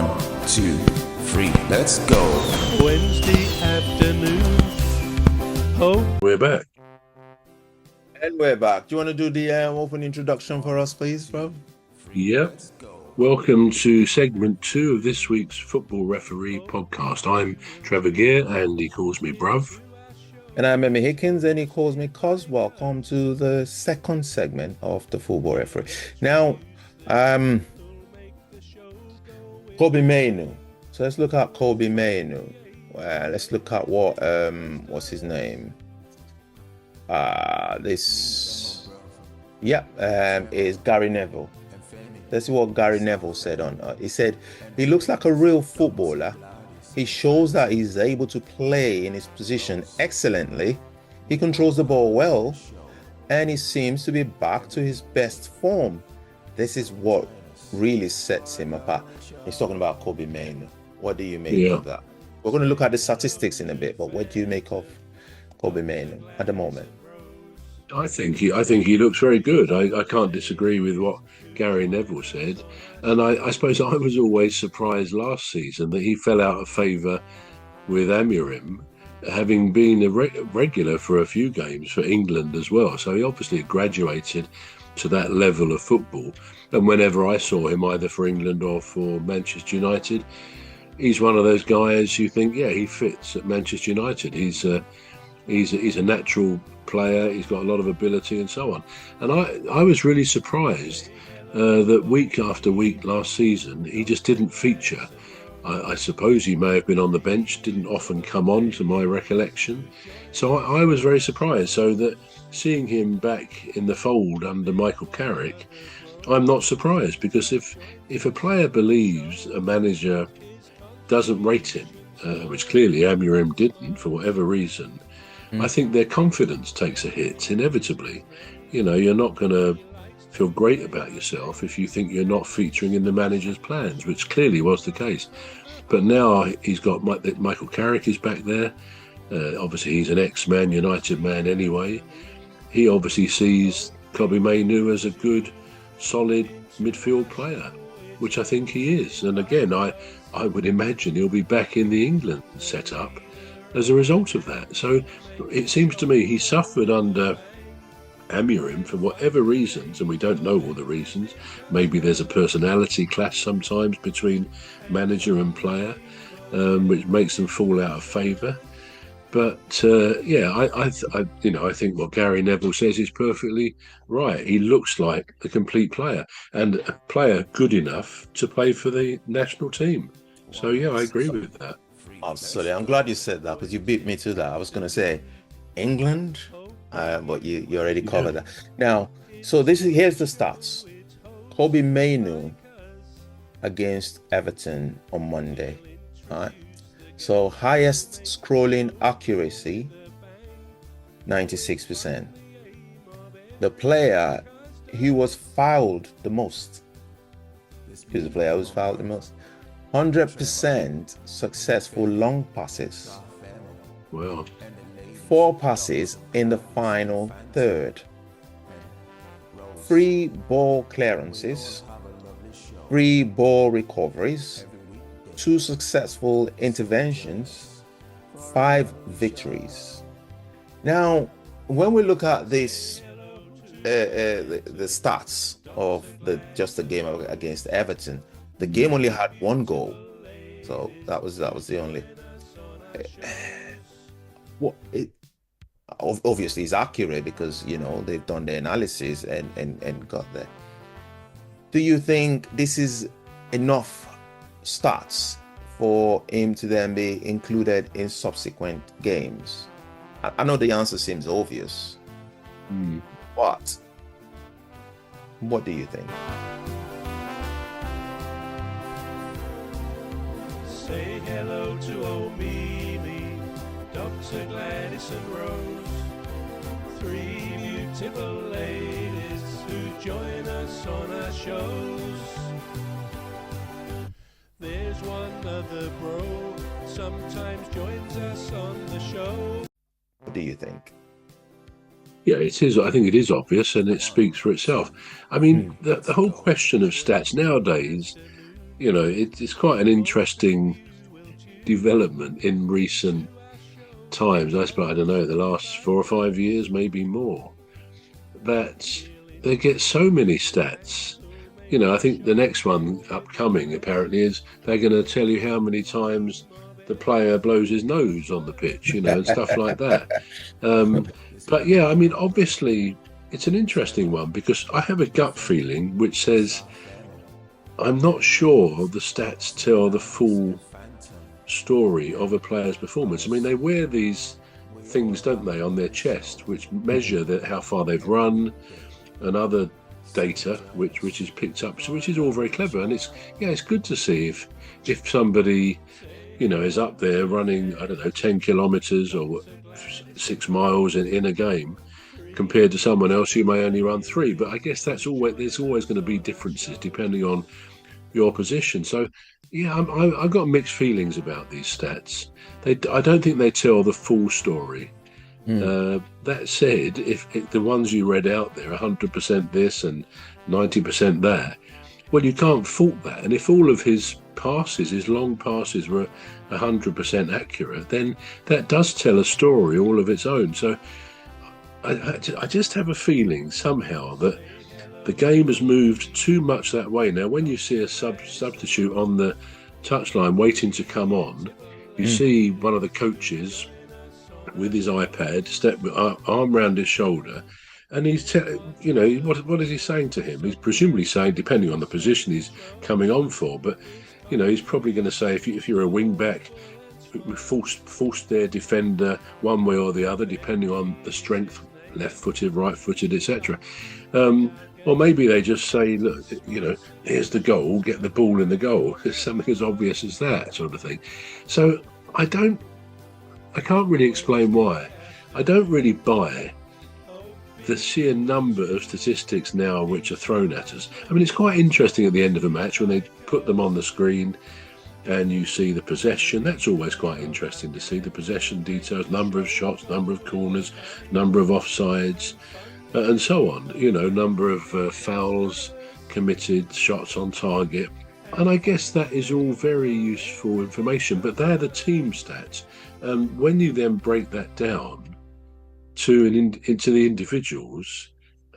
1, 2, 3, let's go. Wednesday afternoon. Oh, We're back. And we're back. Do you want to do the open introduction for us, please, bro? Yep. Welcome to segment 2 of this week's Football Referee podcast. I'm Trevor Gear, and he calls me bruv. And I'm Emmy Hikins, and he calls me Cos. Welcome to the second segment of the Football Referee. Now, Kobbie Mainoo. So let's look at Kobbie Mainoo. Let's look at what's his name? Is Gary Neville. Let's see what Gary Neville said on. He said he looks like a real footballer. He shows that he's able to play in his position excellently. He controls the ball well, and he seems to be back to his best form. This is what really sets him apart. He's talking about Kobbie Mainoo. What do you make of that? We're going to look at the statistics in a bit, but what do you make of Kobbie Mainoo at the moment? I think he looks very good. I can't disagree with what Gary Neville said. And I suppose I was always surprised last season that he fell out of favour with Amirim, having been a regular for a few games for England as well. So he obviously graduated to that level of football. And whenever I saw him, either for England or for Manchester United, he's one of those guys you think, yeah, he fits at Manchester United. He's a natural player. He's got a lot of ability and so on. And I was really surprised that week after week last season, he just didn't feature. I suppose he may have been on the bench, didn't often come on to my recollection. So I was very surprised. So that seeing him back in the fold under Michael Carrick, I'm not surprised, because if a player believes a manager doesn't rate him, which clearly Amirim didn't for whatever reason, I think their confidence takes a hit inevitably. You know, you're not going to feel great about yourself if you think you're not featuring in the manager's plans, which clearly was the case. But now he's got Michael Carrick is back there. Obviously, he's an ex-Man United man anyway. He obviously sees Kobbie Mainoo as a good, solid midfield player, which I think he is. And again, I would imagine he'll be back in the England setup as a result of that. So it seems to me he suffered under Amirim for whatever reasons, and we don't know all the reasons. Maybe there's a personality clash sometimes between manager and player, which makes them fall out of favour. But I think what Gary Neville says is perfectly right. He looks like a complete player, and a player good enough to play for the national team. So yeah, I agree with that. Absolutely. I'm glad you said that, because you beat me to that. I was going to say England, but you already covered that. Now, so here's the stats. Kobbie Mainoo against Everton on Monday. All right. So highest scrolling accuracy, 96%. The player who was fouled the most. Who's the player who was fouled the most? 100% successful long passes. Well, 4 passes in the final third. 3 ball clearances. 3 ball recoveries. 2 successful interventions. 5 victories. Now, when we look at this, the stats of the game against Everton, the game only had 1 goal, so that was the only. Obviously it's accurate because they've done the analysis and got there. Do you think this is enough stats for him to then be included in subsequent games? I know the answer seems obvious, but what do you think? say hello to old Mimi, Dr. Gladys and Rose, 3 beautiful ladies who join us on our shows. There's one other bro, sometimes joins us on the show. What do you think? Yeah, it is. I think it is obvious, and it speaks for itself. I mean, the whole question of stats nowadays, it's quite an interesting development in recent times. I suppose, I don't know, the last 4 or 5 years, maybe more, that they get so many stats. I think the next one upcoming apparently is they're going to tell you how many times the player blows his nose on the pitch, and stuff like that. But yeah, I mean, obviously it's an interesting one because I have a gut feeling which says I'm not sure the stats tell the full story of a player's performance. I mean, they wear these things, don't they, on their chest, which measure how far they've run and other data, which is picked up, which is all very clever. And it's good to see if somebody, is up there running, I don't know, 10 kilometres or 6 miles in a game, compared to someone else who may only run 3. But I guess there's always going to be differences depending on your position. So yeah, I've got mixed feelings about these stats. I don't think they tell the full story. That said, if the ones you read out there, 100% this and 90% that, well, you can't fault that. And if all of his long passes were 100% accurate, then that does tell a story all of its own. So I just have a feeling somehow that the game has moved too much that way. Now, when you see a substitute on the touchline waiting to come on, you see one of the coaches with his iPad, arm round his shoulder, and he's, what is he saying to him? He's presumably saying, depending on the position he's coming on for, but, he's probably going to say, if you're a wing back, force their defender one way or the other, depending on the strength, left-footed, right-footed, etc. Or maybe they just say, look, here's the goal, get the ball in the goal. It's something as obvious as that sort of thing. So I can't really explain why. I don't really buy the sheer number of statistics now which are thrown at us. I mean, it's quite interesting at the end of a match when they put them on the screen and you see the possession. That's always quite interesting to see the possession details, number of shots, number of corners, number of offsides, and so on. Number of fouls committed, shots on target. And I guess that is all very useful information, but they're the team stats. When you then break that down into the individuals,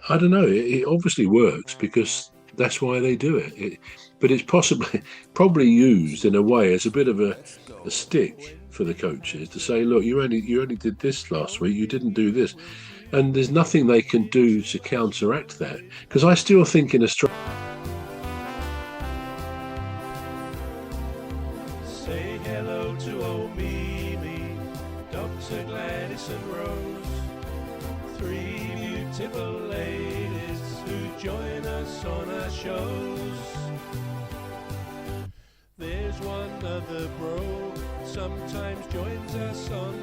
I don't know, it obviously works because that's why they do it. But it's probably used in a way as a bit of a stick for the coaches to say, look, you only did this last week, you didn't do this. And there's nothing they can do to counteract that. Because I still think in Australia... Say hello to old Mimi, Dr. Gladys and Rose, 3 beautiful ladies who join us on our shows. There's one other bro, sometimes joins us on